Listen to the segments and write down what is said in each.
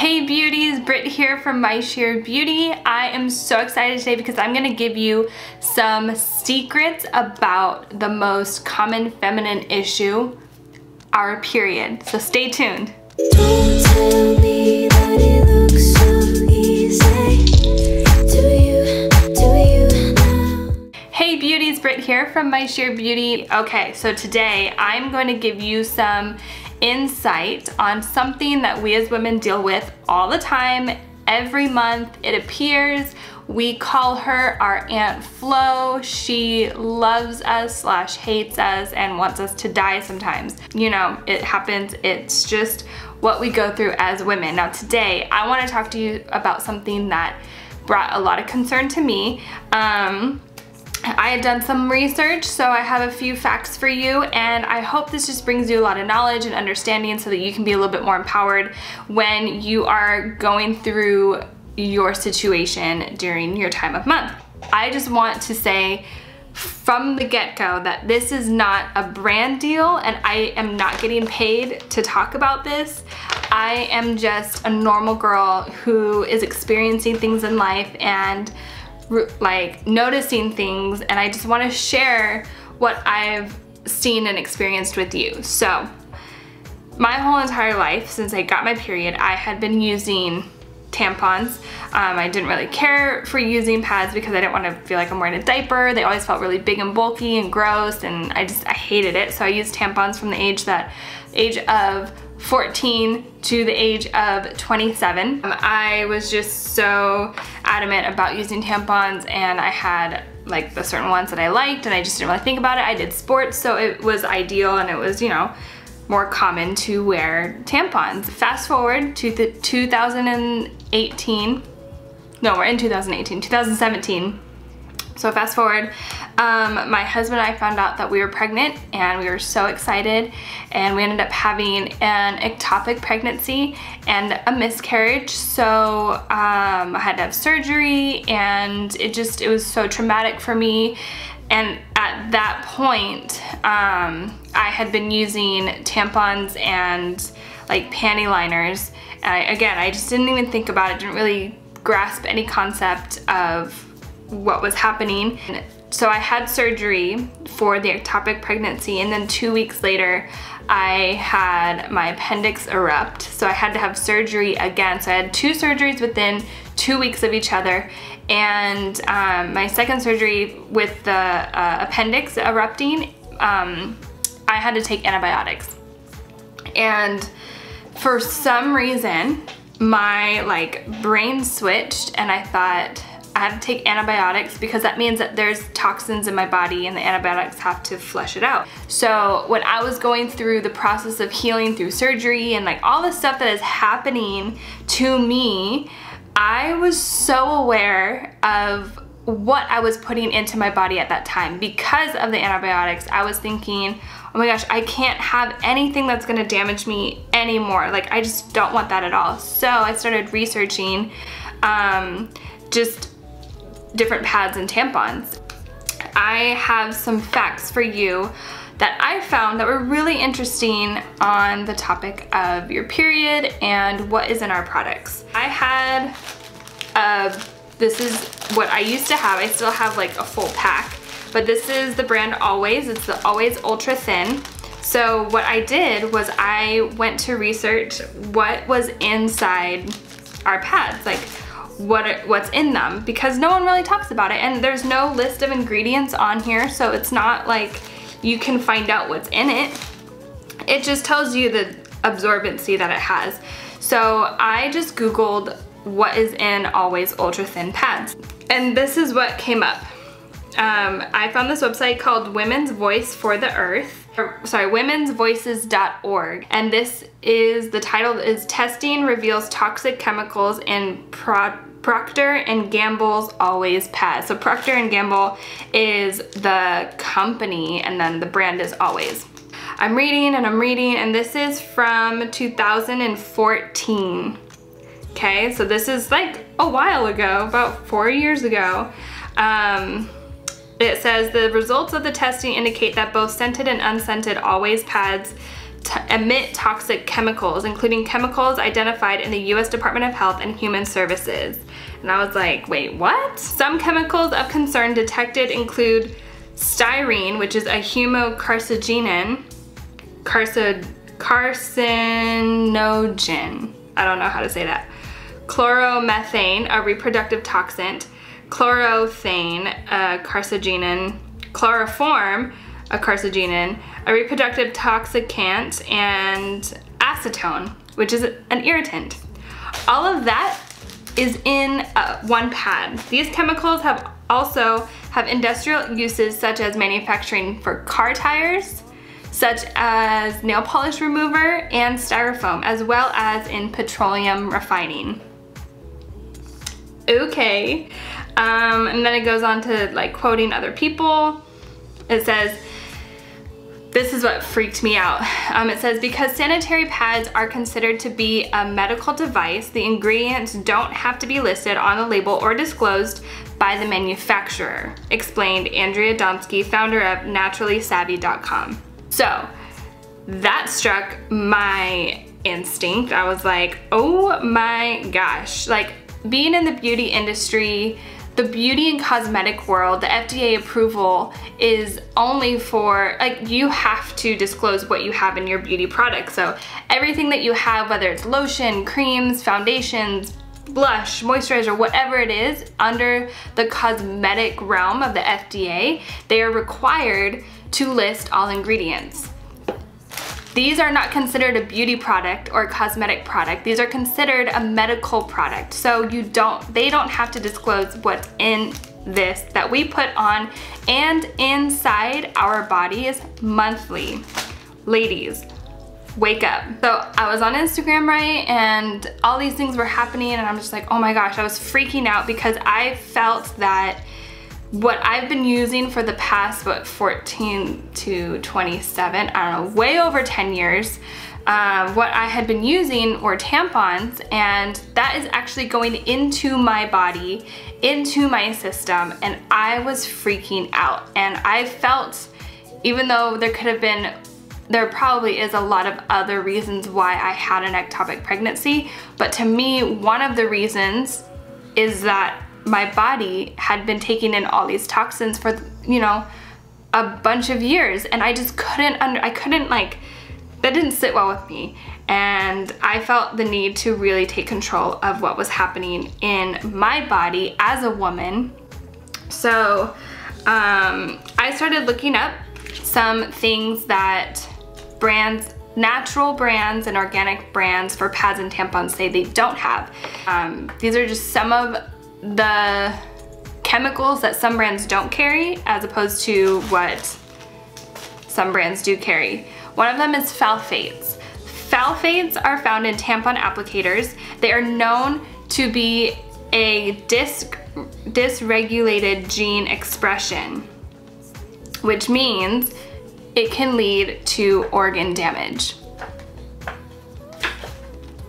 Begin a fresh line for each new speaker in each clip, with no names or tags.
Hey beauties, Britt here from My Sheer Beauty. I am so excited today because I'm going to give you some secrets about the most common feminine issue, our period. So stay tuned.
Don't tell me that it looks so easy. Do you know?
Hey beauties, Britt here from My Sheer Beauty. Okay, so today I'm going to give you some insight on something that we as women deal with all the time. Every month it appears. We call her our Aunt Flo. She loves us / hates us and wants us to die sometimes. You know, it happens. It's just what we go through as women. Now today I want to talk to you about something that brought a lot of concern to me. I had done some research, so I have a few facts for you, and I hope this just brings you a lot of knowledge and understanding so that you can be a little bit more empowered when you are going through your situation during your time of month. I just want to say from the get-go that this is not a brand deal and I am not getting paid to talk about this. I am just a normal girl who is experiencing things in life and like noticing things, and I just want to share what I've seen and experienced with you. So my whole entire life since I got my period, I had been using tampons. I didn't really care for using pads because I didn't want to feel like I'm wearing a diaper. They always felt really big and bulky and gross, and I hated it. So I used tampons from the age of 14 to the age of 27. I was just so adamant about using tampons, and I had like the certain ones that I liked, and I just didn't really think about it. I did sports, so it was ideal, and it was, you know, more common to wear tampons. Fast forward to the 2018. No, we're in 2017. So fast forward, my husband and I found out that we were pregnant, and we were so excited, and we ended up having an ectopic pregnancy and a miscarriage. So I had to have surgery, and it was so traumatic for me. And at that point, I had been using tampons and like panty liners. And I just didn't even think about it, didn't really grasp any concept of what was happening. So I had surgery for the ectopic pregnancy, and then 2 weeks later I had my appendix erupt, so I had to have surgery again. So I had 2 surgeries within 2 weeks of each other, and my second surgery with the appendix erupting, I had to take antibiotics. And for some reason my brain switched, and I thought, I have to take antibiotics because that means that there's toxins in my body and the antibiotics have to flush it out. So when I was going through the process of healing through surgery and like all the stuff that is happening to me, I was so aware of what I was putting into my body at that time. Because of the antibiotics, I was thinking, oh my gosh, I can't have anything that's gonna damage me anymore. Like, I just don't want that at all. So I started researching just different pads and tampons. I have some facts for you that I found that were really interesting on the topic of your period and what is in our products. I had, this is what I used to have. I still have like a full pack, but this is the brand Always. It's the Always Ultra Thin. So what I did was I went to research what was inside our pads, like what's in them, because no one really talks about it, and there's no list of ingredients on here, so it's not like you can find out what's in it. It just tells you the absorbency that it has. So I just googled what is in Always Ultra Thin pads, and this is what came up. I found this website called Women's Voice for the Earth, womensvoices.org, and this is, the title is Testing Reveals Toxic Chemicals in Procter & Gamble's Always Pads. So Procter & Gamble is the company, and then the brand is Always. I'm reading and I'm reading, and this is from 2014. Okay, so this is like a while ago, about 4 years ago. It says the results of the testing indicate that both scented and unscented Always pads emit toxic chemicals, including chemicals identified in the US Department of Health and Human Services. And I was like, wait, what? Some chemicals of concern detected include styrene, which is a humocarcinogen, carcinogen, I don't know how to say that, chloromethane, a reproductive toxin, chlorothane, a carcinogen, chloroform, a carcinogen, a reproductive toxicant, and acetone, which is an irritant. All of that is in one pad. These chemicals also have industrial uses such as manufacturing for car tires, such as nail polish remover and styrofoam, as well as in petroleum refining. Okay, and then it goes on to like quoting other people. It says, this is what freaked me out. It says, because sanitary pads are considered to be a medical device, the ingredients don't have to be listed on the label or disclosed by the manufacturer, explained Andrea Domsky, founder of naturallysavvy.com. So that struck my instinct. I was like, oh my gosh, like being in the beauty industry, the beauty and cosmetic world, the FDA approval is only for, like, you have to disclose what you have in your beauty product. So everything that you have, whether it's lotion, creams, foundations, blush, moisturizer, whatever it is, under the cosmetic realm of the FDA, they are required to list all ingredients. These are not considered a beauty product or a cosmetic product. These are considered a medical product. So they don't have to disclose what's in this that we put on and inside our bodies monthly. Ladies, wake up. So I was on Instagram, right? And all these things were happening and I'm just like, oh my gosh, I was freaking out because I felt that what I've been using for the past, 14 to 27, I don't know, way over 10 years, what I had been using were tampons, and that is actually going into my body, into my system, and I was freaking out. And I felt, even though there probably is a lot of other reasons why I had an ectopic pregnancy, but to me, one of the reasons is that my body had been taking in all these toxins for, you know, a bunch of years, and I just couldn't like, that didn't sit well with me. And I felt the need to really take control of what was happening in my body as a woman. So I started looking up some things that brands, natural brands and organic brands for pads and tampons say they don't have. These are just some of the chemicals that some brands don't carry as opposed to what some brands do carry. One of them is phtalates. Phtalates are found in tampon applicators. They are known to be a dysregulated gene expression, which means it can lead to organ damage.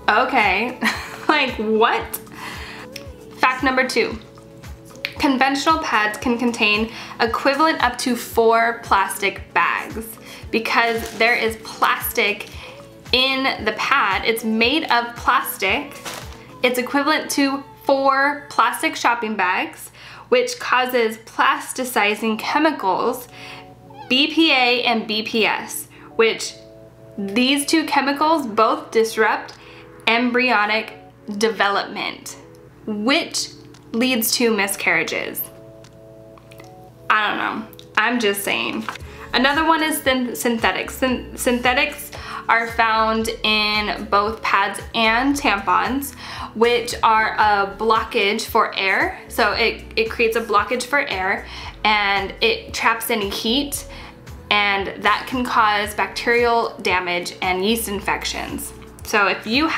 Okay, like what? Fact number 2, conventional pads can contain equivalent up to 4 plastic bags. Because there is plastic in the pad, it's made of plastic, it's equivalent to 4 plastic shopping bags, which causes plasticizing chemicals, BPA and BPS, which these 2 chemicals both disrupt embryonic development, which leads to miscarriages. I don't know, I'm just saying. Another one is synthetics. Synthetics are found in both pads and tampons, which are a blockage for air. So it creates a blockage for air and it traps any heat, and that can cause bacterial damage and yeast infections. So if you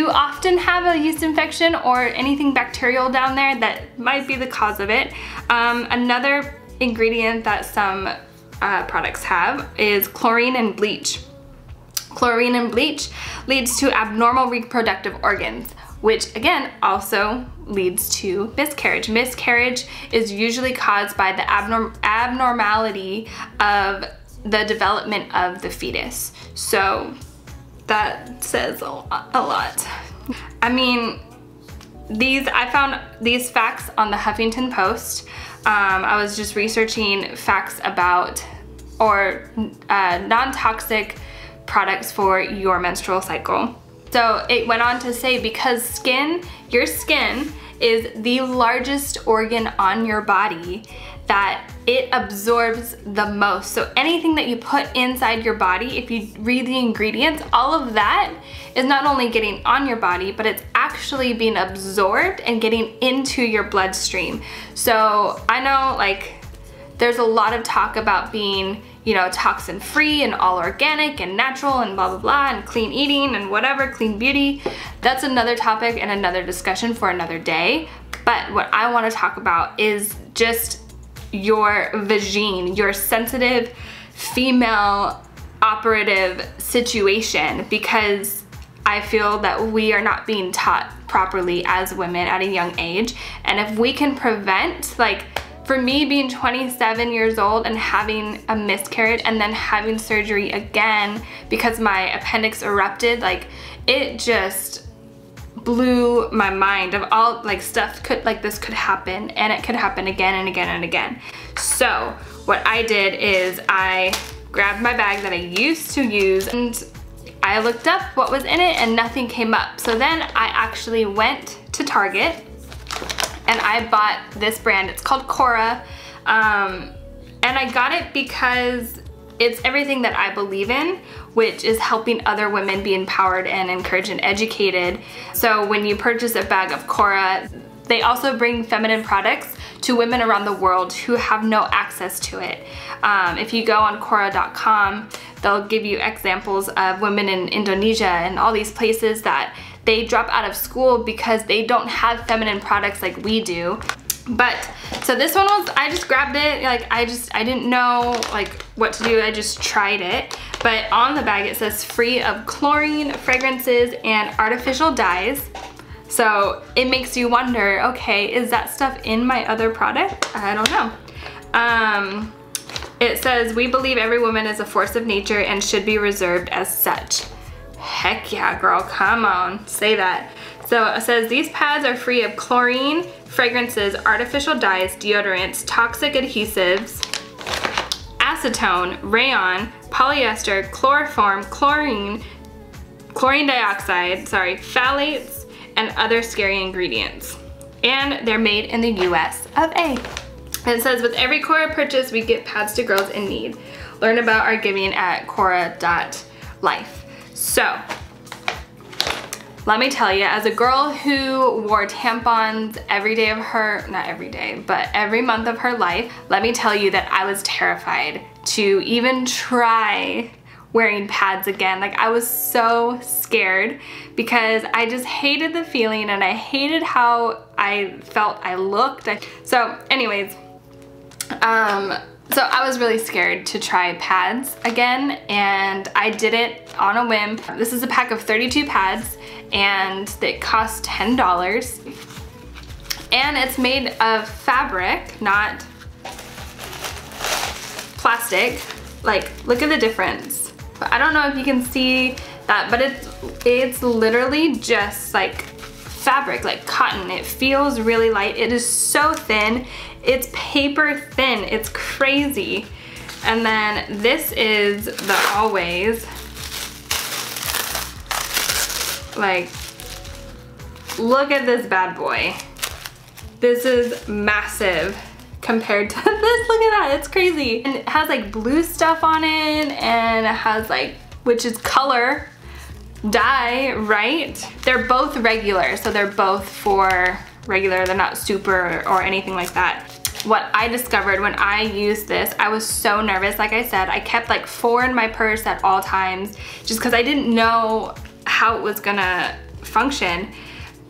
often have a yeast infection or anything bacterial down there, that might be the cause of it. Another ingredient that some products have is chlorine and bleach. Chlorine and bleach leads to abnormal reproductive organs, which again also leads to miscarriage. Miscarriage is usually caused by the abnormality of the development of the fetus. So that says a lot. I mean, I found these facts on the Huffington Post. I was just researching facts about non-toxic products for your menstrual cycle. So it went on to say, because your skin is the largest organ on your body, that it absorbs the most. So anything that you put inside your body, if you read the ingredients, all of that is not only getting on your body, but it's actually being absorbed and getting into your bloodstream. So I know, like, there's a lot of talk about being, you know, toxin free and all organic and natural and blah, blah, blah, and clean eating and whatever, clean beauty. That's another topic and another discussion for another day. But what I want to talk about is just your hygiene, your sensitive female operative situation, because I feel that we are not being taught properly as women at a young age. And if we can prevent, like, for me being 27 years old and having a miscarriage and then having surgery again because my appendix erupted, like, it just blew my mind of all, like, stuff like this could happen, and it could happen again and again and again. So what I did is I grabbed my bag that I used to use and I looked up what was in it and nothing came up. So then I actually went to Target and I bought this brand. It's called Cora, and I got it because it's everything that I believe in, which is helping other women be empowered and encouraged and educated. So when you purchase a bag of Cora, they also bring feminine products to women around the world who have no access to it. If you go on Cora.com, they'll give you examples of women in Indonesia and all these places that they drop out of school because they don't have feminine products like we do. But so this one was, I just grabbed it, like I didn't know like what to do. I just tried it. But on the bag it says free of chlorine, fragrances, and artificial dyes. So it makes you wonder, okay, is that stuff in my other product? I don't know. It says, we believe every woman is a force of nature and should be reserved as such. Heck yeah, girl, come on, say that. So it says these pads are free of chlorine, fragrances, artificial dyes, deodorants, toxic adhesives, acetone, rayon, polyester, chloroform, chlorine dioxide, phthalates, and other scary ingredients. And they're made in the US of A. And it says, with every Cora purchase, we get pads to girls in need. Learn about our giving at Cora.life. So, let me tell you, as a girl who wore tampons every day of her, not every day, but every month of her life, let me tell you that I was terrified to even try wearing pads again. Like, I was so scared because I just hated the feeling and I hated how I felt I looked. So anyways, so I was really scared to try pads again, and I did it on a whim. This is a pack of 32 pads and it cost $10. And it's made of fabric, not plastic. Like, look at the difference. I don't know if you can see that, but it's literally just like fabric, like cotton. It feels really light. It is so thin. It's paper thin. It's crazy. And then this is the Always. Like, look at this bad boy. This is massive compared to this. Look at that, it's crazy. And it has like blue stuff on it, and it has like, which is color dye, right? They're both regular, so they're both for regular. They're not super or anything like that. What I discovered when I used this, I was so nervous. Like I said, I kept like 4 in my purse at all times just because I didn't know how it was gonna function.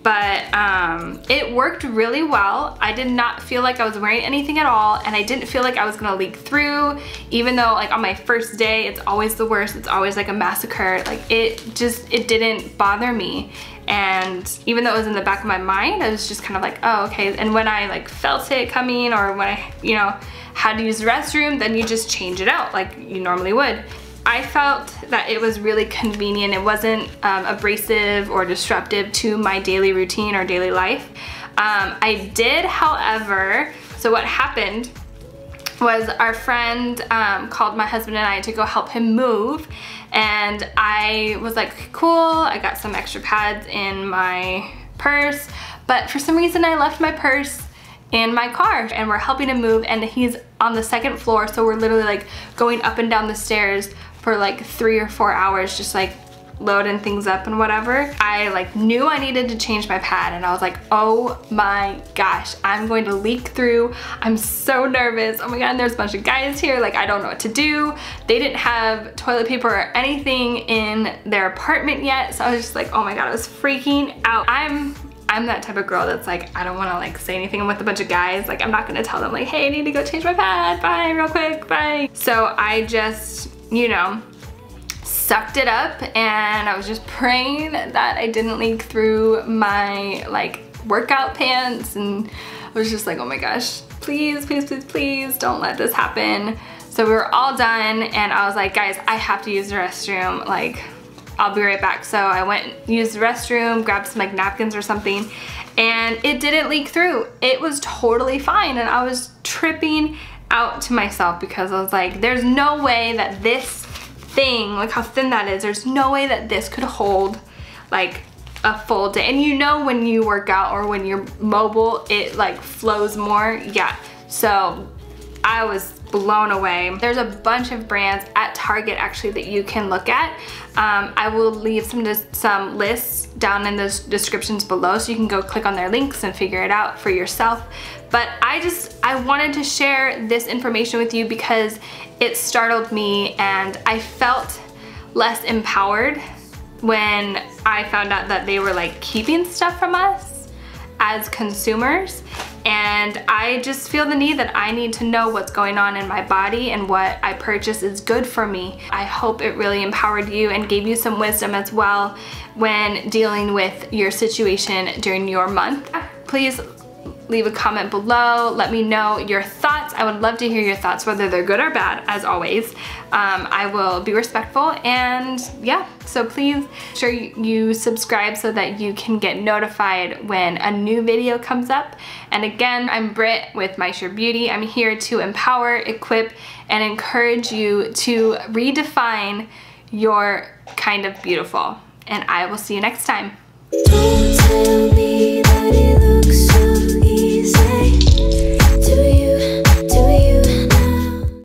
but it worked really well. I did not feel like I was wearing anything at all, and I didn't feel like I was gonna leak through, even though like on my first day, it's always the worst. It's always like a massacre. Like it didn't bother me. And even though it was in the back of my mind, I was just kind of like, oh, okay. And when I like felt it coming, or when I, you know, had to use the restroom, then you just change it out like you normally would. I felt that it was really convenient. It wasn't abrasive or disruptive to my daily routine or daily life. I did, however, so what happened was our friend called my husband and I to go help him move, and I was like, cool, I got some extra pads in my purse, but for some reason I left my purse in my car, and we're helping him move, and he's on the second floor, so we're literally like going up and down the stairs for like 3 or 4 hours, just like loading things up and whatever. I like knew I needed to change my pad, and I was like, oh my gosh, I'm going to leak through. I'm so nervous. Oh my God, and there's a bunch of guys here, like I don't know what to do. They didn't have toilet paper or anything in their apartment yet, so I was just like, oh my God, I was freaking out. I'm that type of girl that's like, I don't wanna like say anything. I'm with a bunch of guys, like I'm not gonna tell them like, hey, I need to go change my pad, bye, real quick, bye. So I just, you know, sucked it up, and I was just praying that I didn't leak through my like workout pants, and I was just like, oh my gosh, please, please, please, please don't let this happen. So we were all done, and I was like, guys, I have to use the restroom, like I'll be right back. So I went, used the restroom, grabbed some like napkins or something, and it didn't leak through. It was totally fine, and I was tripping out to myself because I was like, there's no way that this thing, like how thin that is, there's no way that this could hold like a full day. And you know, when you work out or when you're mobile, it like flows more. Yeah, so I was blown away. There's a bunch of brands at Target actually that you can look at. I will leave some lists down in the descriptions below, so you can go click on their links and figure it out for yourself. But I wanted to share this information with you because it startled me, and I felt less empowered when I found out that they were like keeping stuff from us as consumers. And I just feel the need that I need to know what's going on in my body, and what I purchase is good for me. I hope it really empowered you and gave you some wisdom as well when dealing with your situation during your month. Please leave a comment below. Let me know your thoughts. I would love to hear your thoughts, whether they're good or bad, as always. I will be respectful, and yeah, so please make sure you subscribe so that you can get notified when a new video comes up. And again, I'm Britt with My Sure Beauty. I'm here to empower, equip, and encourage you to redefine your kind of beautiful. And I will see you next time.
Don't tell me that it looks so